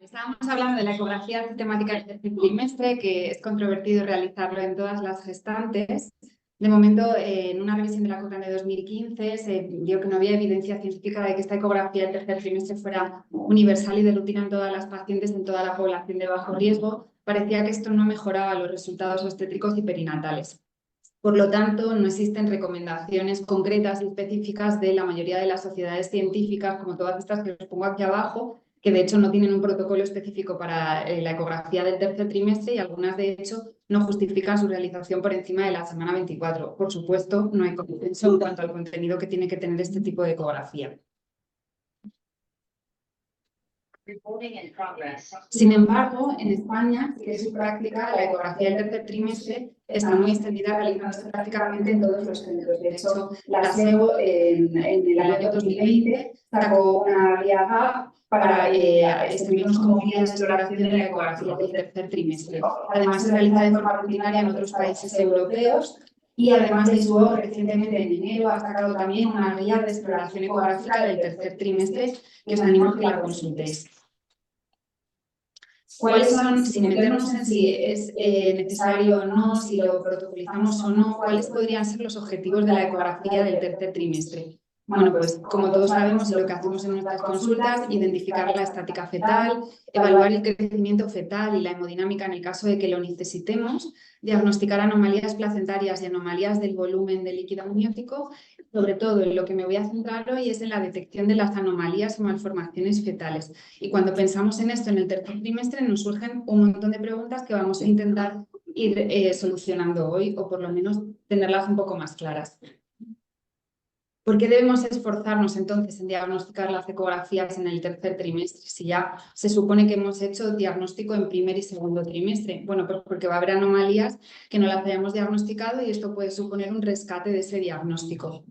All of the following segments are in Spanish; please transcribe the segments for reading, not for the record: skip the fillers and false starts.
Estábamos hablando de la ecografía sistemática del tercer trimestre, que es controvertido realizarlo en todas las gestantes. De momento, en una revisión de la Cochrane de 2015, se vio que no había evidencia científica de que esta ecografía del tercer trimestre fuera universal y de rutina en todas las pacientes, en toda la población de bajo riesgo. Parecía que esto no mejoraba los resultados obstétricos y perinatales. Por lo tanto, no existen recomendaciones concretas y específicas de la mayoría de las sociedades científicas, como todas estas que os pongo aquí abajo, que de hecho no tienen un protocolo específico para la ecografía del tercer trimestre y algunas de hecho no justifican su realización por encima de la semana 24. Por supuesto, no hay consenso en cuanto al contenido que tiene que tener este tipo de ecografía. Sin embargo, en España, que es su práctica, la ecografía del tercer trimestre está muy extendida, realizándose prácticamente en todos los centros. De hecho, la SEO en el año 2020 sacó una guía para servirnos como guía de exploración de la ecografía del tercer trimestre. Además, se realiza de forma rutinaria en otros países europeos. Y además de eso, recientemente en enero ha sacado también una guía de exploración ecográfica del tercer trimestre que os animo a que la consultéis. ¿Cuáles son, sin meternos en si es necesario o no, si lo protocolizamos o no, cuáles podrían ser los objetivos de la ecografía del tercer trimestre? Bueno, pues como todos sabemos y lo que hacemos en nuestras consultas, identificar la estática fetal, evaluar el crecimiento fetal y la hemodinámica en el caso de que lo necesitemos, diagnosticar anomalías placentarias y anomalías del volumen del líquido amniótico. Sobre todo, en lo que me voy a centrar hoy es en la detección de las anomalías o malformaciones fetales. Y cuando pensamos en esto en el tercer trimestre nos surgen un montón de preguntas que vamos a intentar ir solucionando hoy o por lo menos tenerlas un poco más claras. ¿Por qué debemos esforzarnos entonces en diagnosticar las ecografías en el tercer trimestre si ya se supone que hemos hecho diagnóstico en primer y segundo trimestre? Bueno, pues porque va a haber anomalías que no las hayamos diagnosticado y esto puede suponer un rescate de ese diagnóstico.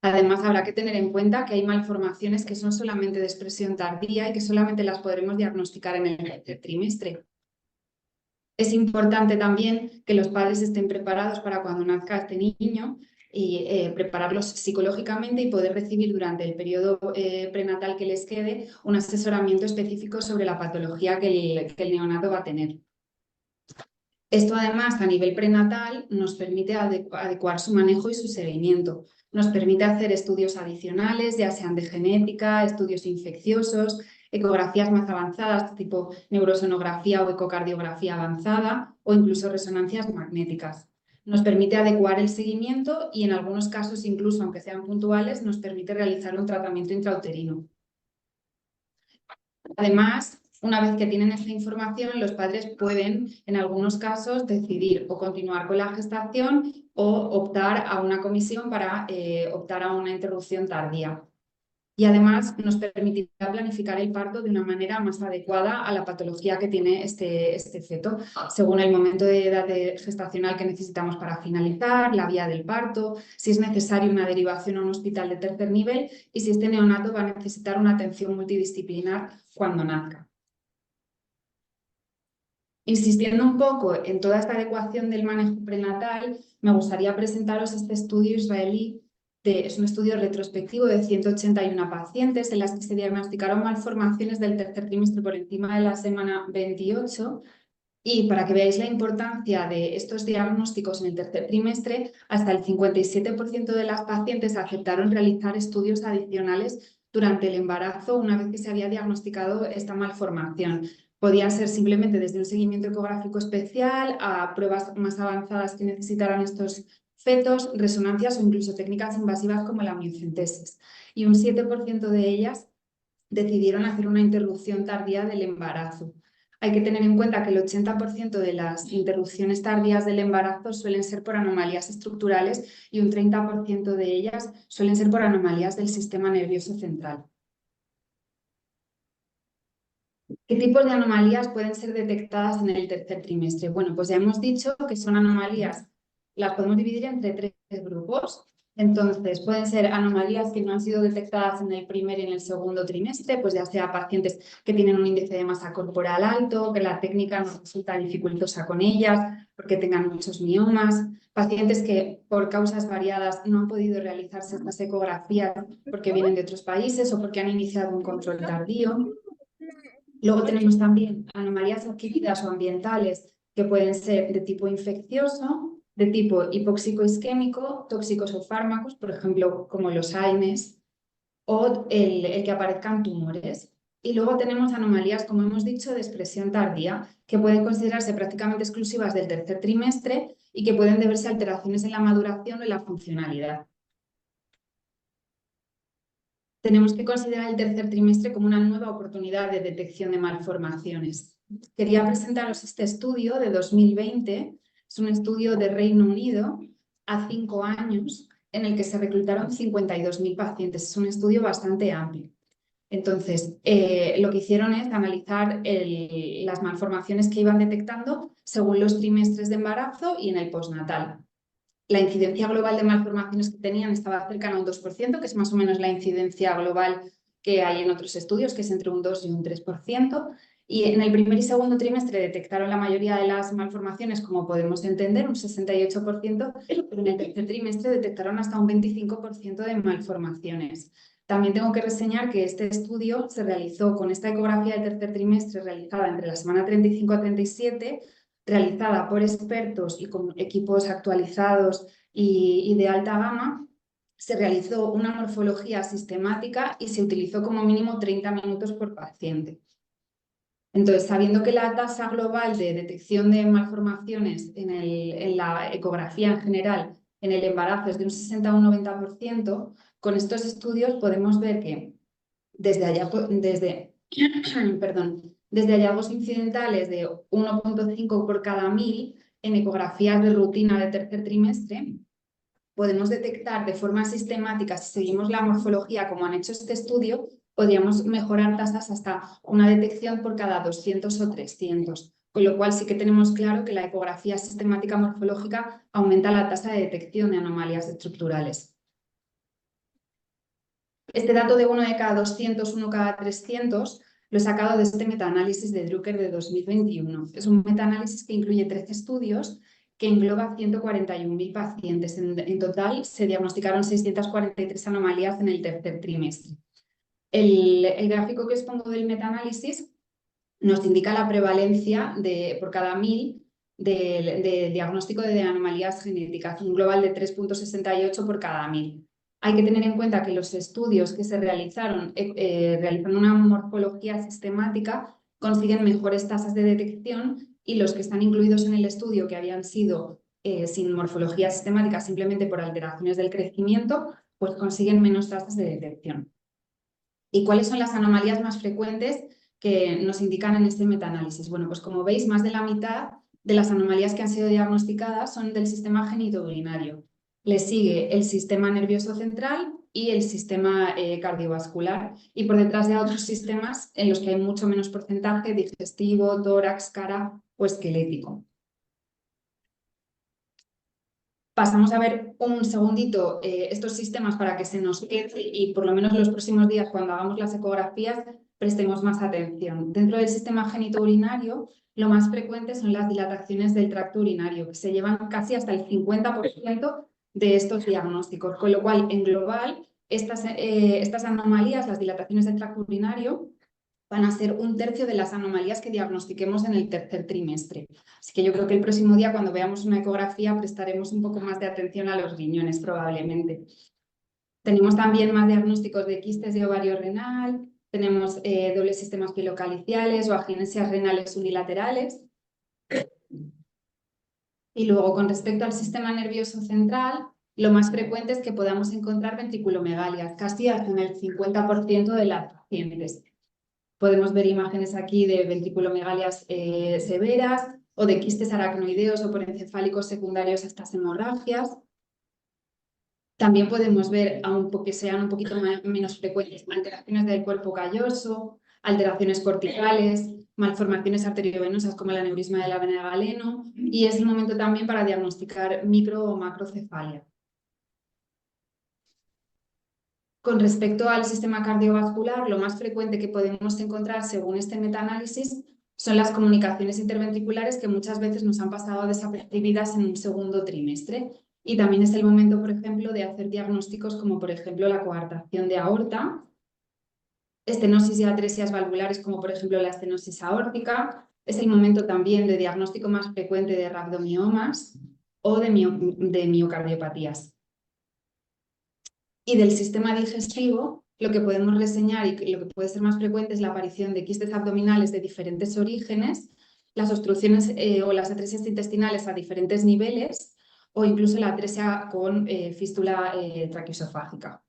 Además, habrá que tener en cuenta que hay malformaciones que son solamente de expresión tardía y que solamente las podremos diagnosticar en el tercer trimestre. Es importante también que los padres estén preparados para cuando nazca este niño y prepararlos psicológicamente y poder recibir durante el periodo prenatal que les quede un asesoramiento específico sobre la patología que el neonato va a tener. Esto además a nivel prenatal nos permite adecuar su manejo y su seguimiento. Nos permite hacer estudios adicionales, ya sean de genética, estudios infecciosos, ecografías más avanzadas tipo neurosonografía o ecocardiografía avanzada o incluso resonancias magnéticas. Nos permite adecuar el seguimiento y en algunos casos, incluso aunque sean puntuales, nos permite realizar un tratamiento intrauterino. Además, una vez que tienen esta información, los padres pueden, en algunos casos, decidir o continuar con la gestación o optar a una comisión para optar a una interrupción tardía. Y además nos permitirá planificar el parto de una manera más adecuada a la patología que tiene este feto, según el momento de edad gestacional que necesitamos para finalizar, la vía del parto, si es necesaria una derivación a un hospital de tercer nivel y si este neonato va a necesitar una atención multidisciplinar cuando nazca. Insistiendo un poco en toda esta adecuación del manejo prenatal, me gustaría presentaros este estudio israelí. Es un estudio retrospectivo de 181 pacientes en las que se diagnosticaron malformaciones del tercer trimestre por encima de la semana 28. Y para que veáis la importancia de estos diagnósticos en el tercer trimestre, hasta el 57% de las pacientes aceptaron realizar estudios adicionales durante el embarazo una vez que se había diagnosticado esta malformación. Podía ser simplemente desde un seguimiento ecográfico especial a pruebas más avanzadas que necesitaran estos fetos, resonancias o incluso técnicas invasivas como la amniocentesis. Y un 7% de ellas decidieron hacer una interrupción tardía del embarazo. Hay que tener en cuenta que el 80% de las interrupciones tardías del embarazo suelen ser por anomalías estructurales y un 30% de ellas suelen ser por anomalías del sistema nervioso central. ¿Qué tipos de anomalías pueden ser detectadas en el tercer trimestre? Bueno, pues ya hemos dicho que son anomalías, las podemos dividir entre tres grupos. Entonces, pueden ser anomalías que no han sido detectadas en el primer y en el segundo trimestre, pues ya sea pacientes que tienen un índice de masa corporal alto, que la técnica nos resulta dificultosa con ellas, porque tengan muchos miomas, pacientes que por causas variadas no han podido realizarse estas ecografías porque vienen de otros países o porque han iniciado un control tardío. Luego tenemos también anomalías adquiridas o ambientales que pueden ser de tipo infeccioso, de tipo hipóxico-isquémico, tóxicos o fármacos, por ejemplo, como los AINES, o el que aparezcan tumores. Y luego tenemos anomalías, como hemos dicho, de expresión tardía, que pueden considerarse prácticamente exclusivas del tercer trimestre y que pueden deberse a alteraciones en la maduración o en la funcionalidad. Tenemos que considerar el tercer trimestre como una nueva oportunidad de detección de malformaciones. Quería presentaros este estudio de 2020. Es un estudio de Reino Unido a 5 años en el que se reclutaron 52.000 pacientes. Es un estudio bastante amplio. Entonces, lo que hicieron es analizar las malformaciones que iban detectando según los trimestres de embarazo y en el postnatal. La incidencia global de malformaciones que tenían estaba cercana a un 2%, que es más o menos la incidencia global que hay en otros estudios, que es entre un 2 y un 3%. Y en el primer y segundo trimestre detectaron la mayoría de las malformaciones, como podemos entender, un 68%, pero en el tercer trimestre detectaron hasta un 25% de malformaciones. También tengo que reseñar que este estudio se realizó con esta ecografía del tercer trimestre realizada entre la semana 35 a 37, realizada por expertos y con equipos actualizados y de alta gama. Se realizó una morfología sistemática y se utilizó como mínimo 30 minutos por paciente. Entonces, sabiendo que la tasa global de detección de malformaciones en la ecografía en general, en el embarazo es de un 60 a un 90%, con estos estudios podemos ver que desde hallazgos incidentales de 1,5 por cada 1000 en ecografías de rutina de tercer trimestre, podemos detectar de forma sistemática, si seguimos la morfología como han hecho este estudio, podríamos mejorar tasas hasta una detección por cada 200 o 300, con lo cual sí que tenemos claro que la ecografía sistemática morfológica aumenta la tasa de detección de anomalías estructurales. Este dato de 1 de cada 200, 1 cada 300, lo he sacado de este metaanálisis de Drucker de 2021. Es un metaanálisis que incluye 13 estudios que engloba 141.000 pacientes. En total se diagnosticaron 643 anomalías en el tercer trimestre. El gráfico que os pongo del metaanálisis nos indica la prevalencia por cada 1000 de diagnóstico de anomalías genéticas, un global de 3,68 por cada 1000. Hay que tener en cuenta que los estudios que se realizaron realizando una morfología sistemática consiguen mejores tasas de detección y los que están incluidos en el estudio que habían sido sin morfología sistemática simplemente por alteraciones del crecimiento, pues consiguen menos tasas de detección. ¿Y cuáles son las anomalías más frecuentes que nos indican en este metaanálisis? Bueno, pues como veis, más de la mitad de las anomalías que han sido diagnosticadas son del sistema genitourinario. Le sigue el sistema nervioso central y el sistema cardiovascular. Y por detrás de otros sistemas en los que hay mucho menos porcentaje digestivo, tórax, cara o esquelético. Pasamos a ver un segundito estos sistemas para que se nos quede y por lo menos los próximos días cuando hagamos las ecografías prestemos más atención. Dentro del sistema genitourinario lo más frecuente son las dilataciones del tracto urinario, que se llevan casi hasta el 50% de estos diagnósticos, con lo cual en global estas anomalías, las dilataciones del tracto urinario, van a ser 1/3 de las anomalías que diagnostiquemos en el tercer trimestre. Así que yo creo que el próximo día, cuando veamos una ecografía, prestaremos un poco más de atención a los riñones, probablemente. Tenemos también más diagnósticos de quistes de ovario renal, tenemos dobles sistemas pilocaliciales o agenesias renales unilaterales. Y luego, con respecto al sistema nervioso central, lo más frecuente es que podamos encontrar ventriculomegalias, casi en el 50% de las pacientes. Podemos ver imágenes aquí de ventriculomegalias severas o de quistes aracnoideos o porencefálicos secundarios a estas hemorragias. También podemos ver, aunque sean un poquito menos frecuentes, alteraciones del cuerpo calloso, alteraciones corticales, malformaciones arteriovenosas como el aneurisma de la vena de Galeno, y es el momento también para diagnosticar micro o macrocefalia. Con respecto al sistema cardiovascular, lo más frecuente que podemos encontrar según este metaanálisis son las comunicaciones interventriculares que muchas veces nos han pasado desapercibidas en un segundo trimestre. Y también es el momento, por ejemplo, de hacer diagnósticos como, por ejemplo, la coartación de aorta estenosis y atresias valvulares, como por ejemplo la estenosis aórtica. Es el momento también de diagnóstico más frecuente de rhabdomiomas o de miocardiopatías. Y del sistema digestivo, lo que podemos reseñar y lo que puede ser más frecuente es la aparición de quistes abdominales de diferentes orígenes, las obstrucciones o las atresias intestinales a diferentes niveles o incluso la atresia con fístula traqueosofágica.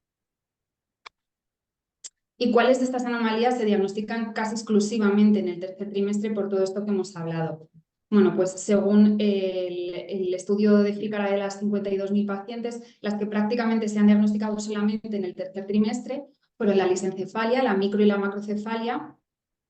¿Y cuáles de estas anomalías se diagnostican casi exclusivamente en el tercer trimestre por todo esto que hemos hablado? Bueno, pues según el estudio de Fícara de las 52.000 pacientes, las que prácticamente se han diagnosticado solamente en el tercer trimestre fueron la lisencefalia, la micro y la macrocefalia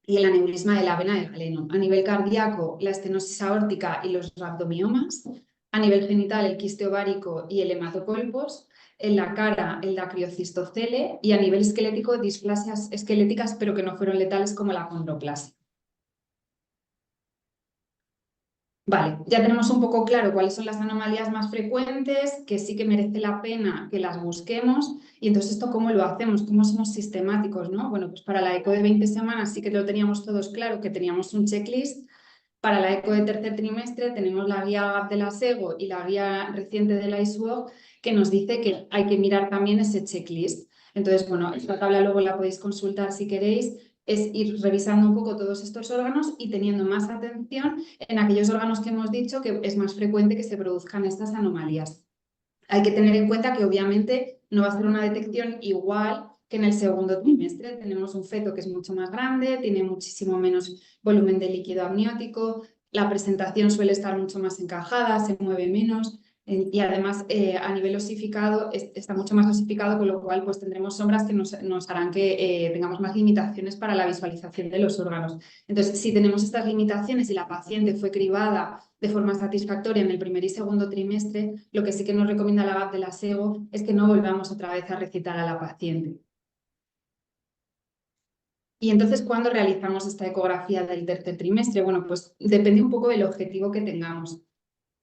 y el aneurisma de la vena de Galeno. A nivel cardíaco, la estenosis aórtica y los rhabdomiomas. A nivel genital, el quiste ovárico y el hematocolpos. En la cara, el dacriocistocele. Y a nivel esquelético, displasias esqueléticas, pero que no fueron letales, como la condroplasia. Vale, ya tenemos un poco claro cuáles son las anomalías más frecuentes, que sí que merece la pena que las busquemos. Y entonces, ¿esto cómo lo hacemos? ¿Cómo somos sistemáticos, no? Bueno, pues para la eco de 20 semanas sí que lo teníamos todos claro, que teníamos un checklist. Para la eco de tercer trimestre tenemos la guía GAP de la SEGO y la guía reciente de la ISUOG, que nos dice que hay que mirar también ese checklist. Entonces, bueno, esta tabla luego la podéis consultar si queréis. Es ir revisando un poco todos estos órganos y teniendo más atención en aquellos órganos que hemos dicho que es más frecuente que se produzcan estas anomalías. Hay que tener en cuenta que obviamente no va a ser una detección igual que en el segundo trimestre. Tenemos un feto que es mucho más grande, tiene muchísimo menos volumen de líquido amniótico, la presentación suele estar mucho más encajada, se mueve menos y además a nivel osificado está mucho más osificado, con lo cual pues tendremos sombras que nos harán que tengamos más limitaciones para la visualización de los órganos. Entonces, si tenemos estas limitaciones y la paciente fue cribada de forma satisfactoria en el primer y segundo trimestre, lo que sí que nos recomienda la GAP de la SEGO es que no volvamos otra vez a recitar a la paciente. Y entonces, ¿cuándo realizamos esta ecografía del tercer trimestre? Bueno, pues depende un poco del objetivo que tengamos.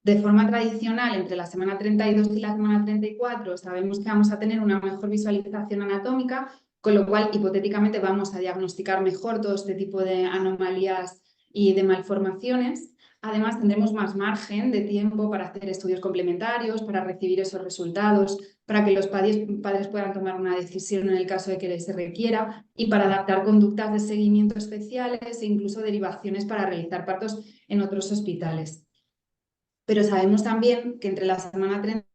De forma tradicional, entre la semana 32 y la semana 34, sabemos que vamos a tener una mejor visualización anatómica, con lo cual, hipotéticamente, vamos a diagnosticar mejor todo este tipo de anomalías y de malformaciones. Además, tendremos más margen de tiempo para hacer estudios complementarios, para recibir esos resultados, para que los padres puedan tomar una decisión en el caso de que les se requiera y para adaptar conductas de seguimiento especiales e incluso derivaciones para realizar partos en otros hospitales. Pero sabemos también que entre la semana 30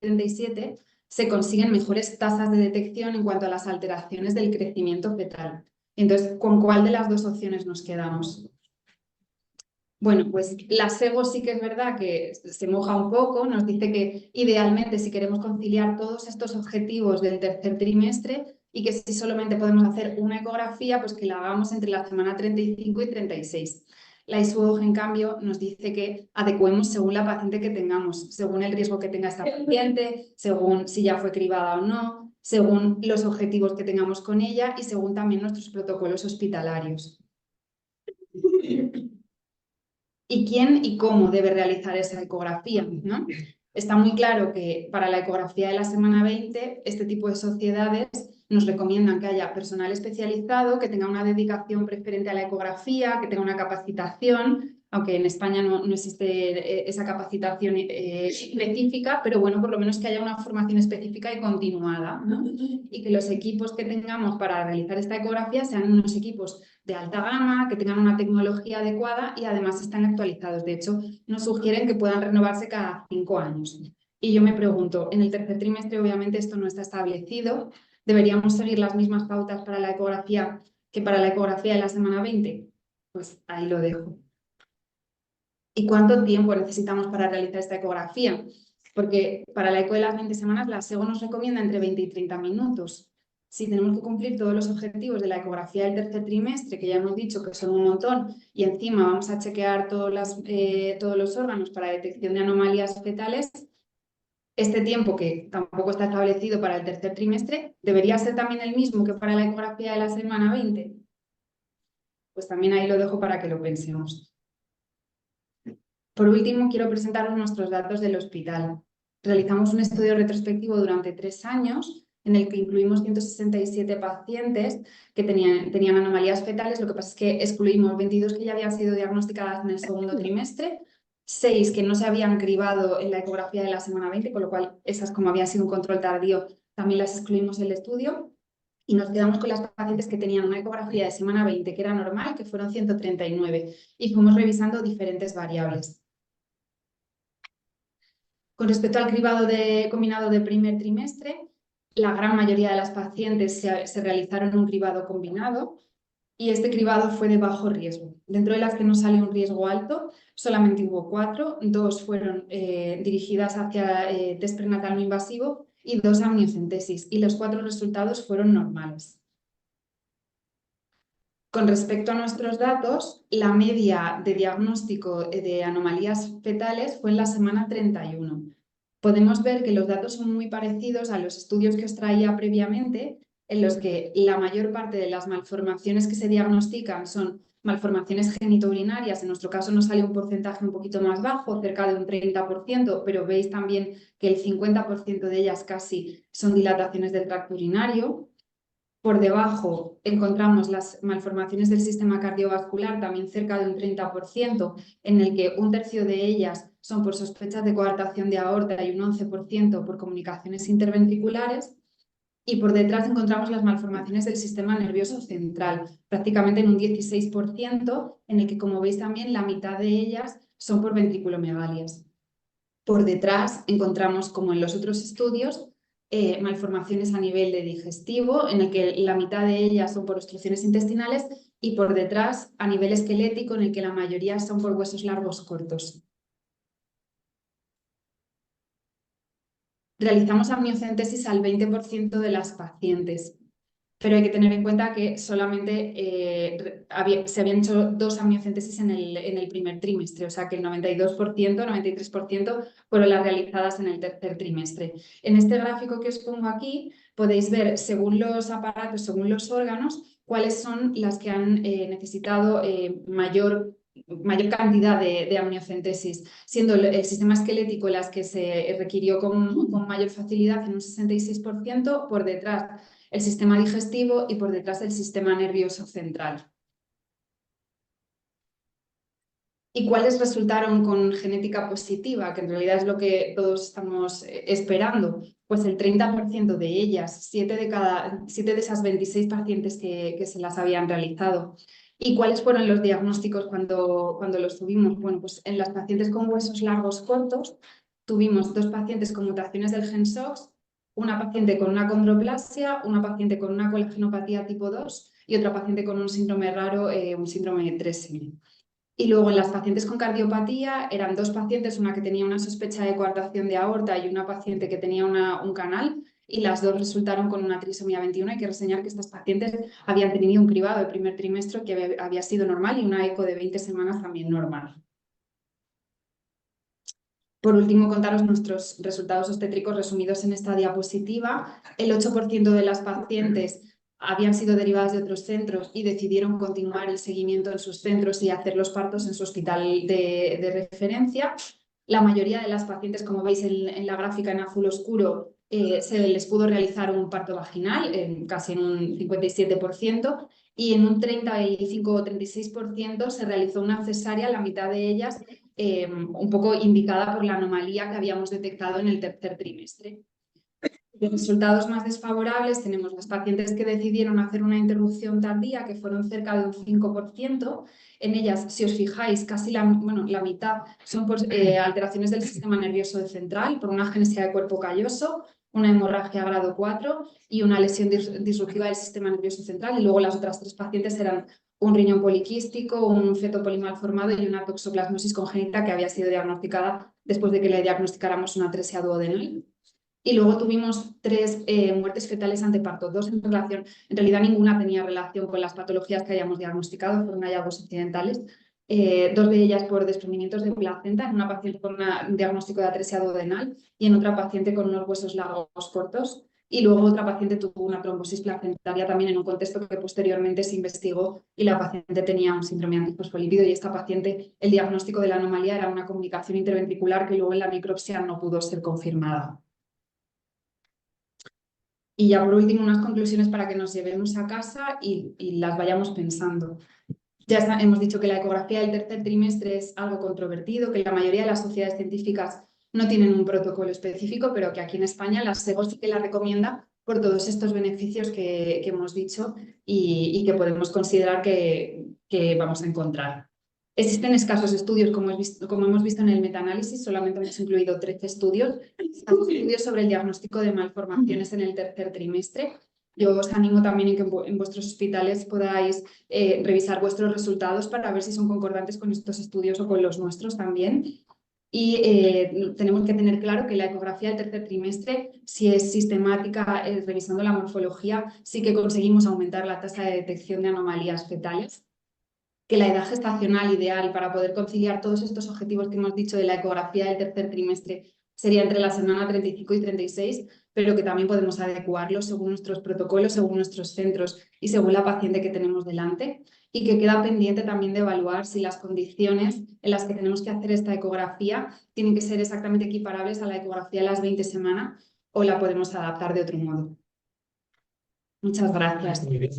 y 37 se consiguen mejores tasas de detección en cuanto a las alteraciones del crecimiento fetal. Entonces, ¿con cuál de las dos opciones nos quedamos? Bueno, pues la SEGO sí que es verdad que se moja un poco, nos dice que idealmente si queremos conciliar todos estos objetivos del tercer trimestre y que si solamente podemos hacer una ecografía, pues que la hagamos entre la semana 35 y 36. La ISUOG, en cambio, nos dice que adecuemos según la paciente que tengamos, según el riesgo que tenga esta paciente, según si ya fue cribada o no, según los objetivos que tengamos con ella y según también nuestros protocolos hospitalarios. ¿Y quién y cómo debe realizar esa ecografía, ¿no? Está muy claro que para la ecografía de la semana 20, este tipo de sociedades nos recomiendan que haya personal especializado, que tenga una dedicación preferente a la ecografía, que tenga una capacitación, aunque en España no existe esa capacitación específica, pero bueno, por lo menos que haya una formación específica y continuada, ¿no? Y que los equipos que tengamos para realizar esta ecografía sean unos equipos de alta gama, que tengan una tecnología adecuada y además están actualizados. De hecho, nos sugieren que puedan renovarse cada 5 años. Y yo me pregunto, en el tercer trimestre obviamente esto no está establecido, ¿deberíamos seguir las mismas pautas para la ecografía que para la ecografía de la semana 20? Pues ahí lo dejo. ¿Y cuánto tiempo necesitamos para realizar esta ecografía? Porque para la eco de las 20 semanas la SEGO nos recomienda entre 20 y 30 minutos. Si tenemos que cumplir todos los objetivos de la ecografía del tercer trimestre, que ya hemos dicho que son un montón, y encima vamos a chequear todos los órganos para detección de anomalías fetales, este tiempo que tampoco está establecido para el tercer trimestre, ¿debería ser también el mismo que para la ecografía de la semana 20? Pues también ahí lo dejo para que lo pensemos. Por último, quiero presentaros nuestros datos del hospital. Realizamos un estudio retrospectivo durante 3 años en el que incluimos 167 pacientes que tenían anomalías fetales. Lo que pasa es que excluimos 22 que ya habían sido diagnosticadas en el segundo trimestre, 6 que no se habían cribado en la ecografía de la semana 20, con lo cual esas, como había sido un control tardío, también las excluimos del estudio. Y nos quedamos con las pacientes que tenían una ecografía de semana 20 que era normal, que fueron 139, y fuimos revisando diferentes variables. Con respecto al cribado combinado de primer trimestre, la gran mayoría de las pacientes se realizaron un cribado combinado y este cribado fue de bajo riesgo. Dentro de las que no salió un riesgo alto, solamente hubo 4, 2 fueron dirigidas hacia test prenatal no invasivo y 2 a amniocentesis, y los 4 resultados fueron normales. Con respecto a nuestros datos, la media de diagnóstico de anomalías fetales fue en la semana 31. Podemos ver que los datos son muy parecidos a los estudios que os traía previamente, en los que la mayor parte de las malformaciones que se diagnostican son malformaciones genitourinarias. En nuestro caso nos sale un porcentaje un poquito más bajo, cerca de un 30%, pero veis también que el 50% de ellas casi son dilataciones del tracto urinario. Por debajo encontramos las malformaciones del sistema cardiovascular, también cerca de un 30%, en el que un tercio de ellas son por sospechas de coartación de aorta y un 11% por comunicaciones interventriculares. Y por detrás encontramos las malformaciones del sistema nervioso central, prácticamente en un 16%, en el que, como veis también, la mitad de ellas son por ventriculomegalias. Por detrás encontramos, como en los otros estudios, malformaciones a nivel de digestivo, en el que la mitad de ellas son por obstrucciones intestinales, y por detrás a nivel esquelético, en el que la mayoría son por huesos largos cortos. Realizamos amniocentesis al 20% de las pacientes, pero hay que tener en cuenta que solamente se habían hecho 2 amniocentesis en el primer trimestre, o sea que el 92%, 93% fueron las realizadas en el tercer trimestre. En este gráfico que os pongo aquí podéis ver, según los aparatos, según los órganos, cuáles son las que han necesitado mayor cantidad de amniocentesis, siendo el sistema esquelético las que se requirió con mayor facilidad en un 66%, por detrás el sistema digestivo y por detrás el sistema nervioso central. ¿Y cuáles resultaron con genética positiva? Que en realidad es lo que todos estamos esperando. Pues el 30% de ellas, 7 de esas 26 pacientes que se las habían realizado. ¿Y cuáles fueron los diagnósticos cuando los tuvimos? Bueno, pues en las pacientes con huesos largos cortos tuvimos 2 pacientes con mutaciones del gen SOX, una paciente con una condroplasia, una paciente con una colagenopatía tipo 2 y otra paciente con un síndrome raro, un síndrome 3M. Y luego en las pacientes con cardiopatía eran 2 pacientes, una que tenía una sospecha de coartación de aorta y una paciente que tenía un canal, y las 2 resultaron con una trisomía 21. Hay que reseñar que estas pacientes habían tenido un cribado de primer trimestre que había sido normal y una eco de 20 semanas también normal. Por último, contaros nuestros resultados obstétricos resumidos en esta diapositiva. El 8% de las pacientes habían sido derivadas de otros centros y decidieron continuar el seguimiento en sus centros y hacer los partos en su hospital de referencia. La mayoría de las pacientes, como veis en la gráfica en azul oscuro, se les pudo realizar un parto vaginal, casi en un 57%, y en un 35 o 36% se realizó una cesárea, la mitad de ellas un poco indicada por la anomalía que habíamos detectado en el tercer trimestre. De resultados más desfavorables tenemos las pacientes que decidieron hacer una interrupción tardía, que fueron cerca de un 5%. En ellas, si os fijáis, casi la mitad son por alteraciones del sistema nervioso central, por una agenesia de cuerpo calloso, una hemorragia grado 4 y una lesión disruptiva del sistema nervioso central. Y luego las otras 3 pacientes eran un riñón poliquístico, un feto polimalformado y una toxoplasmosis congénita que había sido diagnosticada después de que le diagnosticáramos una atresia duodenal. Y luego tuvimos 3 muertes fetales ante parto, 2 en realidad ninguna tenía relación con las patologías que hayamos diagnosticado, fueron hallazgos accidentales. 2 de ellas por desprendimientos de placenta, en una paciente con un diagnóstico de atresia duodenal y en otra paciente con unos huesos largos cortos. Y luego otra paciente tuvo una trombosis placentaria también en un contexto que posteriormente se investigó y la paciente tenía un síndrome antifosfolípido, y esta paciente, el diagnóstico de la anomalía era una comunicación interventricular que luego en la necropsia no pudo ser confirmada. Y ya por último, unas conclusiones para que nos llevemos a casa y las vayamos pensando. Hemos dicho que la ecografía del tercer trimestre es algo controvertido, que la mayoría de las sociedades científicas no tienen un protocolo específico, pero que aquí en España la SEGO sí que la recomienda por todos estos beneficios que hemos dicho y que podemos considerar que vamos a encontrar. Existen escasos estudios, como hemos visto en el metaanálisis, solamente hemos incluido 13 estudios, estudios sobre el diagnóstico de malformaciones en el tercer trimestre. Yo os animo también en que en vuestros hospitales podáis revisar vuestros resultados para ver si son concordantes con estos estudios o con los nuestros también. Y tenemos que tener claro que la ecografía del tercer trimestre, si es sistemática, revisando la morfología, sí que conseguimos aumentar la tasa de detección de anomalías fetales. Que la edad gestacional ideal para poder conciliar todos estos objetivos que hemos dicho de la ecografía del tercer trimestre sería entre la semana 35 y 36, pero que también podemos adecuarlo según nuestros protocolos, según nuestros centros y según la paciente que tenemos delante. Y que queda pendiente también de evaluar si las condiciones en las que tenemos que hacer esta ecografía tienen que ser exactamente equiparables a la ecografía de las 20 semanas o la podemos adaptar de otro modo. Muchas gracias. Muy bien.